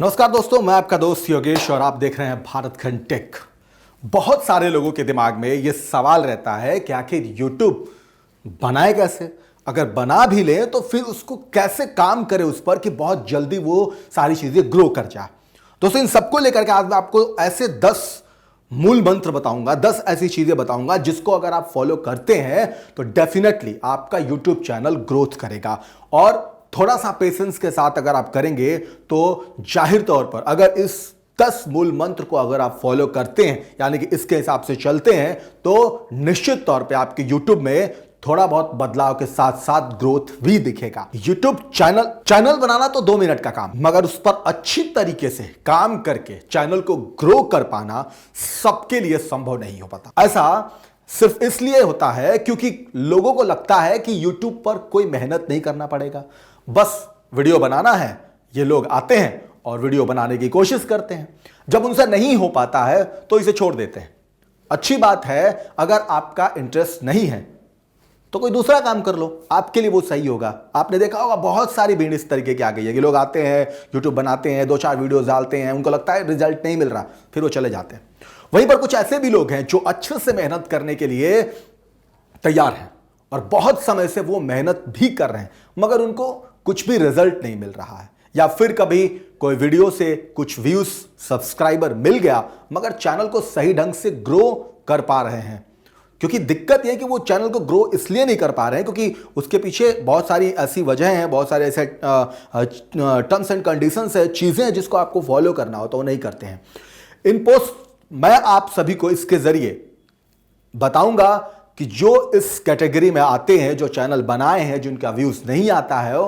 नमस्कार दोस्तों, मैं आपका दोस्त योगेश और आप देख रहे हैं भारत खंड टेक। बहुत सारे लोगों के दिमाग में यह सवाल रहता है कि आखिर यूट्यूब बनाए कैसे, अगर बना भी ले तो फिर उसको कैसे काम करे उस पर कि बहुत जल्दी वो सारी चीजें ग्रो कर जाए। दोस्तों, इन सबको लेकर के आज मैं आपको ऐसे 10 मूल मंत्र बताऊंगा, 10 ऐसी चीजें बताऊंगा जिसको अगर आप फॉलो करते हैं तो डेफिनेटली आपका यूट्यूब चैनल ग्रोथ करेगा। और थोड़ा सा पेशेंस के साथ अगर आप करेंगे तो जाहिर तौर पर अगर इस 10 मूल मंत्र को अगर आप फॉलो करते हैं, यानी कि इसके हिसाब से चलते हैं, तो निश्चित तौर पे आपके यूट्यूब में थोड़ा बहुत बदलाव के साथ साथ ग्रोथ भी दिखेगा। यूट्यूब चैनल बनाना तो 2 मिनट का काम, मगर उस पर अच्छी तरीके से काम करके चैनल को ग्रो कर पाना सबके लिए संभव नहीं हो पाता। ऐसा सिर्फ इसलिए होता है क्योंकि लोगों को लगता है कि यूट्यूब पर कोई मेहनत नहीं करना पड़ेगा, बस वीडियो बनाना है। ये लोग आते हैं और वीडियो बनाने की कोशिश करते हैं, जब उनसे नहीं हो पाता है तो इसे छोड़ देते हैं। अच्छी बात है, अगर आपका इंटरेस्ट नहीं है तो कोई दूसरा काम कर लो, आपके लिए वो सही होगा। आपने देखा होगा बहुत सारी भीड़ इस तरीके की आ गई है कि लोग आते हैं, यूट्यूब बनाते हैं, 2-4 वीडियोस डालते हैं, उनको लगता है रिजल्ट नहीं मिल रहा, फिर वो चले जाते हैं। वहीं पर कुछ ऐसे भी लोग हैं जो अच्छे से मेहनत करने के लिए तैयार हैं और बहुत समय से वो मेहनत भी कर रहे हैं, मगर उनको कुछ भी रिजल्ट नहीं मिल रहा है, या फिर कभी कोई वीडियो से कुछ व्यूज, सब्सक्राइबर मिल गया मगर चैनल को सही ढंग से ग्रो कर पा रहे हैं। क्योंकि दिक्कत यह है कि वो चैनल को ग्रो इसलिए नहीं कर पा रहे हैं क्योंकि उसके पीछे बहुत सारी ऐसी वजह हैं, बहुत सारे ऐसे टर्म्स एंड कंडीशंस है, चीजें हैं जिसको आपको फॉलो करना हो तो वो नहीं करते हैं। इन पोस्ट मैं आप सभी को इसके जरिए बताऊंगा कि जो इस कैटेगरी में आते हैं, जो चैनल बनाए हैं, जिनका व्यूज नहीं आता है,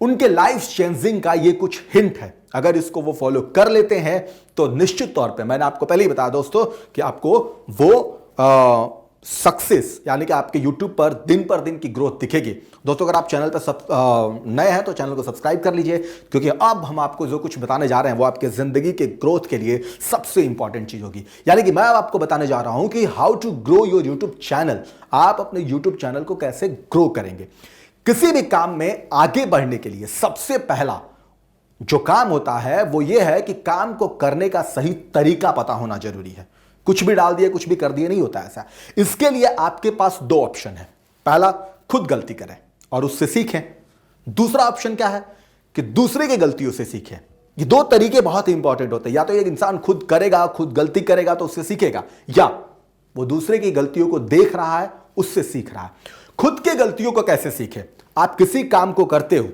उनके लाइफ चेंजिंग का ये कुछ हिंट है। अगर इसको वो फॉलो कर लेते हैं तो निश्चित तौर पे, मैंने आपको पहले ही बताया दोस्तों, कि आपको वो सक्सेस यानी कि आपके YouTube पर दिन की ग्रोथ दिखेगी। दोस्तों, अगर आप चैनल पर नए हैं तो चैनल को सब्सक्राइब कर लीजिए, क्योंकि अब हम आपको जो कुछ बताने जा रहे हैं वो आपके जिंदगी के ग्रोथ के लिए सबसे इंपॉर्टेंट चीज होगी। यानी कि मैं आपको बताने जा रहा हूं कि how to grow your YouTube channel. आप अपने यूट्यूब चैनल को कैसे ग्रो करेंगे। किसी भी काम में आगे बढ़ने के लिए सबसे पहला जो काम होता है वो ये है कि काम को करने का सही तरीका पता होना जरूरी है। कुछ भी डाल दिए, कुछ भी कर दिए नहीं होता ऐसा। इसके लिए आपके पास 2 ऑप्शन है। पहला, खुद गलती करें और उससे सीखें। दूसरा ऑप्शन क्या है कि दूसरे की गलतियों से सीखें। ये 2 तरीके बहुत इंपॉर्टेंट होते हैं। या तो एक इंसान खुद करेगा, खुद गलती करेगा तो उससे सीखेगा, या वो दूसरे की गलतियों को देख रहा है, उससे सीख रहा है। खुद के गलतियों को कैसे सीखें? आप किसी काम को करते हो,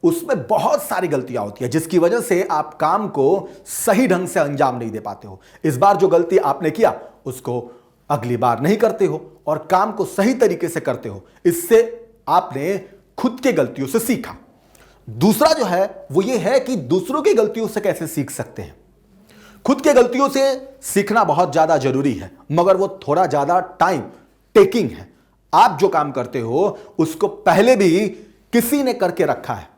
उसमें बहुत सारी गलतियां होती है जिसकी वजह से आप काम को सही ढंग से अंजाम नहीं दे पाते हो। इस बार जो गलती आपने किया उसको अगली बार नहीं करते हो और काम को सही तरीके से करते हो। इससे आपने खुद के गलतियों से सीखा। दूसरा जो है वो ये है कि दूसरों की गलतियों से कैसे सीख सकते हैं। खुद के गलतियों से सीखना बहुत ज्यादा जरूरी है, मगर वो थोड़ा ज्यादा टाइम टेकिंग है। आप जो काम करते हो उसको पहले भी किसी ने करके रखा है,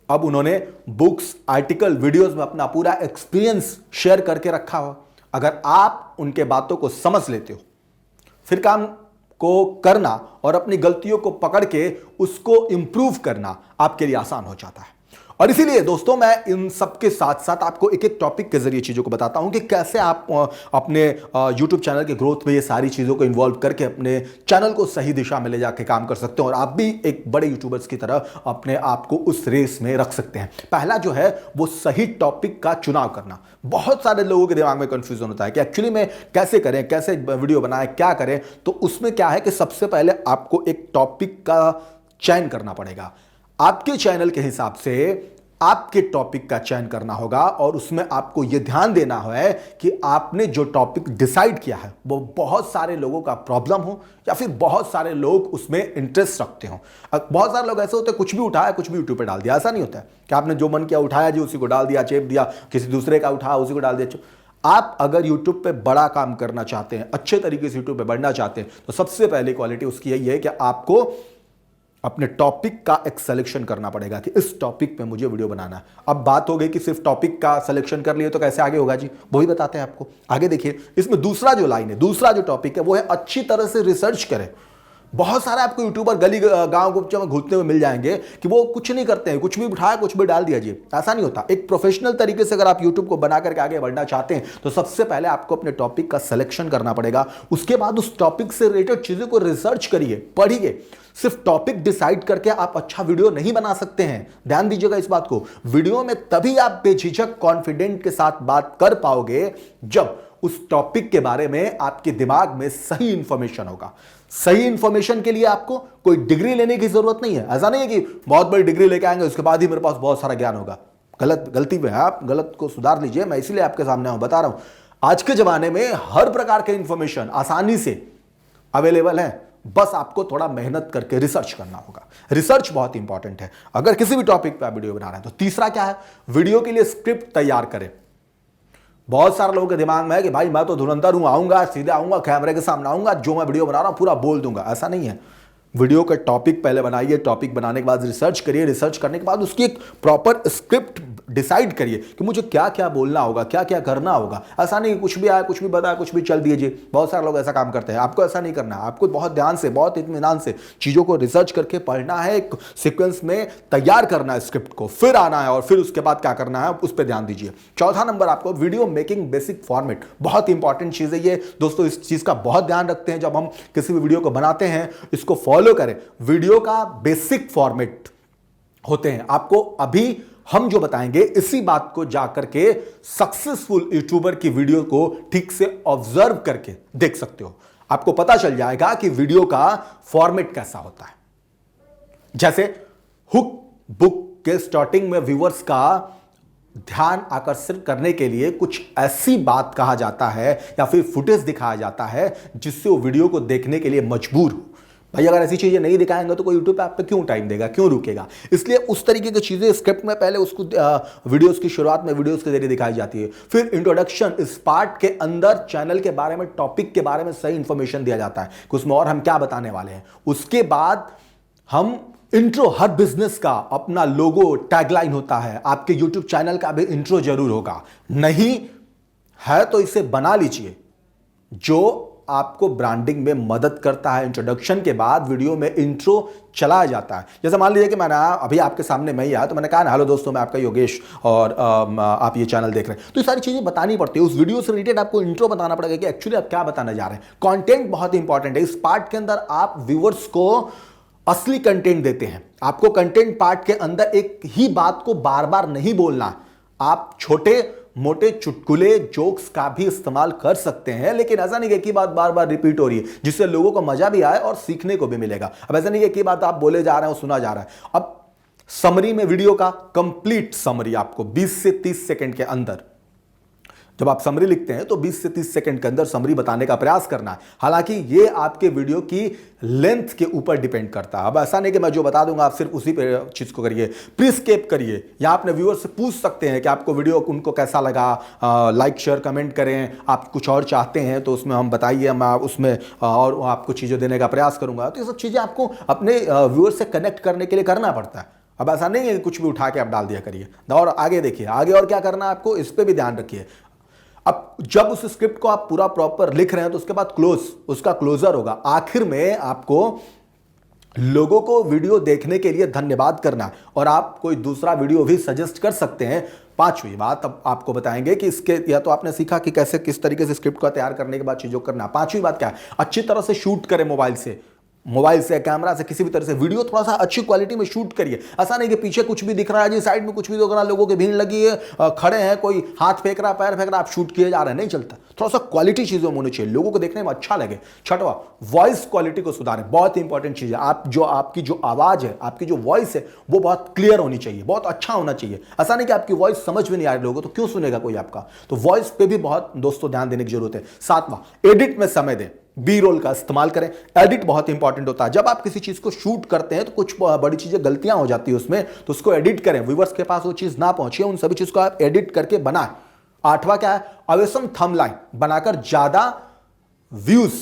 अब उन्होंने बुक्स, आर्टिकल, वीडियोस में अपना पूरा एक्सपीरियंस शेयर करके रखा हो। अगर आप उनके बातों को समझ लेते हो, फिर काम को करना और अपनी गलतियों को पकड़ के उसको इंप्रूव करना आपके लिए आसान हो जाता है। और इसीलिए दोस्तों, मैं इन सब के साथ साथ आपको एक एक टॉपिक के जरिए चीज़ों को बताता हूं कि कैसे आप अपने YouTube चैनल के ग्रोथ में ये सारी चीज़ों को इन्वॉल्व करके अपने चैनल को सही दिशा में ले जाके काम कर सकते हो और आप भी एक बड़े यूट्यूबर्स की तरह अपने आप को उस रेस में रख सकते हैं। पहला जो है वो सही टॉपिक का चुनाव करना। बहुत सारे लोगों के दिमाग में कंफ्यूजन होता है कि एक्चुअली में कैसे करें, कैसे वीडियो बनाएं, क्या करें। तो उसमें क्या है कि सबसे पहले आपको एक टॉपिक का चयन करना पड़ेगा। आपके चैनल के हिसाब से आपके टॉपिक का चयन करना होगा और उसमें आपको यह ध्यान देना है कि आपने जो टॉपिक डिसाइड किया है वो बहुत सारे लोगों का प्रॉब्लम हो या फिर बहुत सारे लोग उसमें इंटरेस्ट रखते हो। बहुत सारे लोग ऐसे होते हैं, कुछ भी उठाया, कुछ भी यूट्यूब पे डाल दिया। ऐसा नहीं होता है कि आपने जो मन किया उठाया जी, उसी को डाल दिया, चेप दिया, किसी दूसरे का उठाया उसी को डाल दिया। आप अगर यूट्यूब पे बड़ा काम करना चाहते हैं, अच्छे तरीके से यूट्यूब पे बढ़ना चाहते हैं, तो सबसे पहले क्वालिटी उसकी यही है कि आपको अपने टॉपिक का एक सिलेक्शन करना पड़ेगा कि इस टॉपिक पे मुझे वीडियो बनाना है। अब बात हो गई कि सिर्फ टॉपिक का सिलेक्शन कर लिए तो कैसे आगे होगा जी, वही बताते हैं आपको। आगे देखिए, इसमें दूसरा जो लाइन है, दूसरा जो टॉपिक है वो है अच्छी तरह से रिसर्च करें। बहुत सारे आपको यूट्यूबर गली गांव गुप्त में घूमते हुए मिल जाएंगे कि वो कुछ नहीं करते हैं, कुछ भी उठाया कुछ भी डाल दिया जी। ऐसा नहीं होता। एक प्रोफेशनल तरीके से अगर आप यूट्यूब को बना करके आगे बढ़ना चाहते हैं तो सबसे पहले आपको अपने टॉपिक का सिलेक्शन करना पड़ेगा। उसके बाद उस टॉपिक से रिलेटेड चीजों को रिसर्च करिए, पढ़िए। सिर्फ टॉपिक डिसाइड करके आप अच्छा वीडियो नहीं बना सकते हैं, ध्यान दीजिएगा इस बात को। वीडियो में तभी आप बेझिझक कॉन्फिडेंट के साथ बात कर पाओगे जब उस टॉपिक के बारे में आपके दिमाग में सही इंफॉर्मेशन होगा। सही इंफॉर्मेशन के लिए आपको कोई डिग्री लेने की जरूरत नहीं है। ऐसा नहीं है कि बहुत बड़ी डिग्री लेके आएंगे उसके बाद ही मेरे पास बहुत सारा ज्ञान होगा। गलती में है, आप गलत को सुधार लीजिए। मैं इसीलिए आपके सामने बता रहा हूं, आज के जमाने में हर प्रकार के इंफॉर्मेशन आसानी से अवेलेबल है, बस आपको थोड़ा मेहनत करके रिसर्च करना होगा। रिसर्च बहुत इंपॉर्टेंट है अगर किसी भी टॉपिक पे आप वीडियो बना रहे हैं। तो तीसरा क्या है, वीडियो के लिए स्क्रिप्ट तैयार करें। बहुत सारे लोगों के दिमाग में है कि भाई मैं तो धुरंधर हूं, आऊंगा सीधे आऊंगा कैमरे के सामने आऊंगा, जो मैं वीडियो बना रहा हूं पूरा बोल दूंगा। ऐसा नहीं है। वीडियो का टॉपिक पहले बनाइए, टॉपिक बनाने के बाद रिसर्च करिए, रिसर्च करने के बाद उसकी एक प्रॉपर स्क्रिप्ट डिसाइड करिए कि मुझे क्या क्या बोलना होगा, क्या क्या करना होगा। ऐसा नहीं कुछ भी आया कुछ भी बताया कुछ भी चल दीजिए। बहुत सारे लोग ऐसा काम करते हैं। आपको ऐसा नहीं करना है। आपको बहुत ध्यान से, बहुत इत्मीनान से चीज़ों को रिसर्च करके पढ़ना है, एक सीक्वेंस में तैयार करना है स्क्रिप्ट को, फिर आना है और फिर उसके बाद क्या करना है उस पर ध्यान दीजिए। चौथा नंबर आपको वीडियो मेकिंग बेसिक फॉर्मेट, बहुत इंपॉर्टेंट चीज़ है ये दोस्तों। इस चीज़ का बहुत ध्यान रखते हैं जब हम किसी भी वीडियो को बनाते हैं, इसको फॉलो करें। वीडियो का बेसिक फॉर्मेट होते हैं, आपको अभी हम जो बताएंगे इसी बात को जाकर के सक्सेसफुल यूट्यूबर की वीडियो को ठीक से ऑब्जर्व करके देख सकते हो। आपको पता चल जाएगा कि वीडियो का फॉर्मेट कैसा होता है। जैसे हुक बुक के स्टार्टिंग में व्यूअर्स का ध्यान आकर्षित करने के लिए कुछ ऐसी बात कहा जाता है या फिर फुटेज दिखाया जाता है जिससे वो वीडियो को देखने के लिए मजबूर हो। भाई अगर ऐसी चीजें नहीं दिखाएंगे तो कोई यूट्यूब पे आप पे क्यों टाइम देगा, क्यों रुकेगा। इसलिए उस तरीके की चीजें स्क्रिप्ट में पहले उसको वीडियोस की शुरुआत में वीडियोस के जरिए दिखाई जाती है। फिर इंट्रोडक्शन, इस पार्ट के अंदर चैनल के बारे में, टॉपिक के बारे में सही इंफॉर्मेशन दिया जाता है कि उसमें और हम क्या बताने वाले हैं। उसके बाद हम इंट्रो, हर बिजनेस का अपना लोगो टैगलाइन होता है। आपके यूट्यूब चैनल का भी इंट्रो जरूर होगा, नहीं है तो इसे बना लीजिए, जो आपको ब्रांडिंग में मदद करता है। इंट्रोडक्शन के बाद वीडियो में इंट्रो चलाया जाता है। जैसे मान लीजिए कि मैंने अभी आपके सामने मैं ही आया तो मैंने कहा ना, हेलो दोस्तों मैं आपका योगेश और आप ये चैनल देख रहे हैं। तो ये सारी चीजें बतानी पड़ती है। उस वीडियो से रिलेटेड आपको इंट्रो बताना पड़ेगा कि एक्चुअली आप क्या बताने जा रहे हैं। कंटेंट बहुत इंपॉर्टेंट है। इस पार्ट के अंदर आप व्यूअर्स को असली कंटेंट देते हैं। आपको कंटेंट पार्ट के अंदर एक ही बात को बार बार नहीं बोलना। आप छोटे मोटे चुटकुले, जोक्स का भी इस्तेमाल कर सकते हैं, लेकिन ऐसा नहीं कि एक ही बात बार बार रिपीट हो रही है जिससे लोगों को मजा भी आए और सीखने को भी मिलेगा। अब ऐसा नहीं कि एक ही बात आप बोले जा रहे हैं और सुना जा रहा है। अब समरी में वीडियो का कंप्लीट समरी आपको 20 से 30 सेकंड के अंदर, जब आप समरी लिखते हैं तो 20 से 30 सेकंड के अंदर समरी बताने का प्रयास करना है। हालांकि ये आपके वीडियो की लेंथ के ऊपर डिपेंड करता है। अब ऐसा नहीं कि मैं जो बता दूंगा आप सिर्फ उसी पे चीज को करिए, प्रीस्केप करिए, या अपने व्यूअर से पूछ सकते हैं कि आपको वीडियो उनको कैसा लगा, लाइक शेयर कमेंट करें। आप कुछ और चाहते हैं तो उसमें हम बताइए, मैं उसमें और आपको चीज़ें देने का प्रयास करूंगा। तो ये सब चीज़ें आपको अपने व्यूअर से कनेक्ट करने के लिए करना पड़ता है। अब ऐसा नहीं है कि कुछ भी उठा के आप डाल दिया करिए। और आगे देखिए, आगे और क्या करना है आपको, इस पर भी ध्यान रखिए। अब जब उस स्क्रिप्ट को आप पूरा प्रॉपर लिख रहे हैं तो उसके बाद उसका क्लोजर होगा। आखिर में आपको लोगों को वीडियो देखने के लिए धन्यवाद करना, और आप कोई दूसरा वीडियो भी सजेस्ट कर सकते हैं। पांचवी बात अब आपको बताएंगे कि इसके, या तो आपने सीखा कि कैसे किस तरीके से स्क्रिप्ट को तैयार करने के बाद चीजों करना। पांचवी बात क्या है, अच्छी तरह से शूट करें। मोबाइल से कैमरा से किसी भी तरह से वीडियो थोड़ा सा अच्छी क्वालिटी में शूट करिए। ऐसा नहीं कि पीछे कुछ भी दिख रहा है जी, साइड में कुछ भी दिख रहा है, लोगों की भीड़ लगी है, खड़े हैं, कोई हाथ फेंक रहा है, पैर फेंक रहा है, आप शूट किए जा रहे हैं, नहीं चलता। थोड़ा सा क्वालिटी चीजों में होनी चाहिए, लोगों को देखने में अच्छा लगे। छठवां, वॉइस क्वालिटी को सुधारें। बहुत इंपॉर्टेंट चीज है। आपकी जो आवाज है, आपकी जो वॉइस है, वो बहुत क्लियर होनी चाहिए, बहुत अच्छा होना चाहिए। ऐसा नहीं कि आपकी वॉइस समझ में नहीं आ रही लोगों, तो क्यों सुनेगा कोई आपका। तो वॉइस पे भी बहुत दोस्तों ध्यान देने की जरूरत है। सातवां, एडिट में समय दें, बी रोल का इस्तेमाल करें। एडिट बहुत इंपॉर्टेंट होता है। जब आप किसी चीज को शूट करते हैं तो कुछ बड़ी चीजें, गलतियां हो जाती है उसमें, तो उसको एडिट करें। व्यूअर्स के पास वो चीज ना पहुंचे, उन सभी चीज को आप एडिट करके बनाएं। आठवां क्या है, अवेसम थंबलाइन बनाकर ज्यादा व्यूज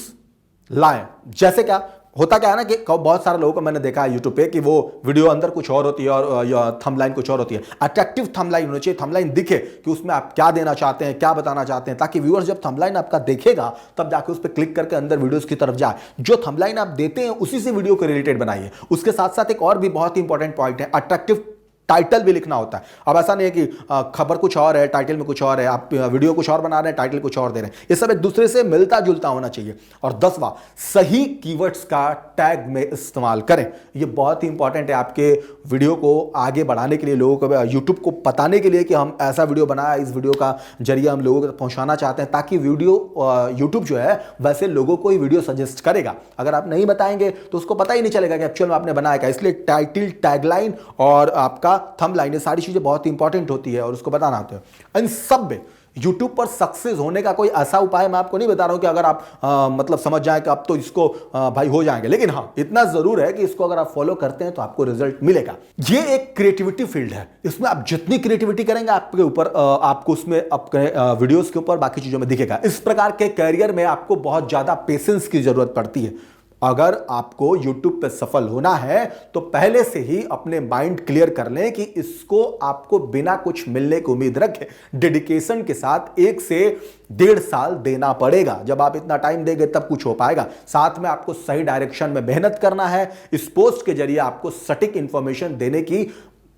लाएं। जैसे क्या, होता क्या है ना कि बहुत सारे लोगों को मैंने देखा है यूट्यूब पे कि वो वीडियो अंदर कुछ और होती है और थंबलाइन कुछ और होती है। अट्रैक्टिव थंबलाइन होनी चाहिए, थंबलाइन दिखे कि उसमें आप क्या देना चाहते हैं, क्या बताना चाहते हैं, ताकि व्यूअर्स जब थंबलाइन आपका देखेगा तब जाके उस पर क्लिक करके अंदर वीडियोस की तरफ जाए। जो थंबलाइन आप देते हैं उसी से वीडियो के रिलेटेड बनाइए। उसके साथ साथ एक और भी बहुत ही इंपॉर्टेंट पॉइंट है, अट्रैक्टिव टाइटल भी लिखना होता है। अब ऐसा नहीं है कि खबर कुछ और है, टाइटल में कुछ और है, आप वीडियो कुछ और बना रहे हैं, टाइटल कुछ और दे रहे हैं। ये सब एक दूसरे से मिलता जुलता होना चाहिए। और 10वां, सही कीवर्ड्स का टैग में इस्तेमाल करें। ये बहुत ही इंपॉर्टेंट है आपके वीडियो को आगे बढ़ाने के लिए, लोगों को यूट्यूब को बताने के लिए कि हम ऐसा वीडियो बनाया, इस वीडियो का जरिए हम लोगों तक पहुंचाना चाहते हैं, ताकि वीडियो यूट्यूब जो है वैसे लोगों को ही वीडियो सजेस्ट करेगा। अगर आप नहीं बताएंगे तो उसको पता ही नहीं चलेगा कि एक्चुअल में आपने बनाया क्या। इसलिए टाइटल, टैगलाइन और आपका थंबलाइन, ये सारी चीजें बहुत इंपॉर्टेंट होती है और उसको बताना होता है। इन सब में यूट्यूब पर सक्सेस होने का कोई ऐसा उपाय मैं आपको नहीं बता रहा हूं कि अगर आप मतलब समझ जाएं कि अब तो इसको भाई हो जाएंगे, लेकिन हाँ इतना जरूर है कि इसको अगर आप फॉलो करते हैं तो आपको रिजल्ट मिलेगा। ये एक क्रिएटिविटी फील्ड है, इसमें आप जितनी क्रिएटिविटी करेंगे आपके ऊपर आपको उसमें अपने वीडियोस के ऊपर बाकी चीजों में दिखेगा। इस प्रकार के करियर में आपको बहुत ज्यादा पेशेंस की जरूरत पड़ती है। अगर आपको YouTube पे सफल होना है तो पहले से ही अपने माइंड क्लियर कर लें कि इसको आपको बिना कुछ मिलने की उम्मीद रखे डेडिकेशन के साथ 1 से 1.5 साल देना पड़ेगा। जब आप इतना टाइम देंगे तब कुछ हो पाएगा। साथ में आपको सही डायरेक्शन में मेहनत करना है। इस पोस्ट के जरिए आपको सटीक इंफॉर्मेशन देने की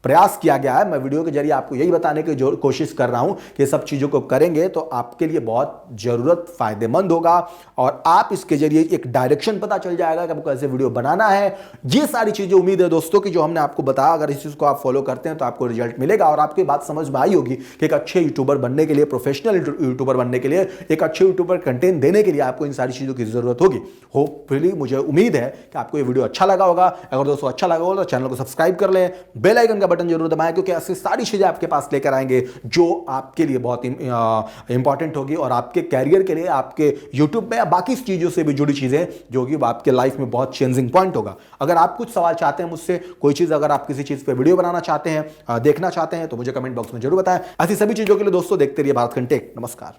प्रयास किया गया है। मैं वीडियो के जरिए आपको यही बताने की कोशिश कर रहा हूं कि सब चीजों को करेंगे तो आपके लिए बहुत जरूरत फायदेमंद होगा और आप इसके जरिए एक डायरेक्शन पता चल जाएगा कि आपको कैसे वीडियो बनाना है। ये सारी चीजें उम्मीद है दोस्तों कि जो हमने आपको बताया, अगर इस चीज को आप फॉलो करते हैं तो आपको रिजल्ट मिलेगा और आपकी बात समझ में आई होगी कि एक अच्छे यूट्यूबर बनने के लिए, प्रोफेशनल यूट्यूबर बनने के लिए, एक अच्छे यूट्यूबर कंटेंट देने के लिए आपको इन सारी चीजों की जरूरत होगी। होपफुली मुझे उम्मीद है कि आपको ये वीडियो अच्छा लगा होगा। अगर दोस्तों अच्छा लगा होगा तो चैनल को सब्सक्राइब कर लें, बेल आइकन का बटन जरूर दबाएं, क्योंकि ऐसी सारी चीजें आपके पास लेकर आएंगे जो आपके लिए बहुत इंपॉर्टेंट होगी और आपके कैरियर के लिए, आपके यूट्यूब में या बाकी चीजों से भी जुड़ी चीजें जो कि आपके लाइफ में बहुत चेंजिंग पॉइंट होगा। अगर आप कुछ सवाल चाहते हैं मुझसे, कोई चीज अगर आप किसी चीज पे वीडियो बनाना चाहते हैं, देखना चाहते हैं, तो मुझे कमेंट बॉक्स में जरूर बताएं। ऐसी सभी चीजों के लिए दोस्तों देखते रहिए भारत कंटेक। नमस्कार।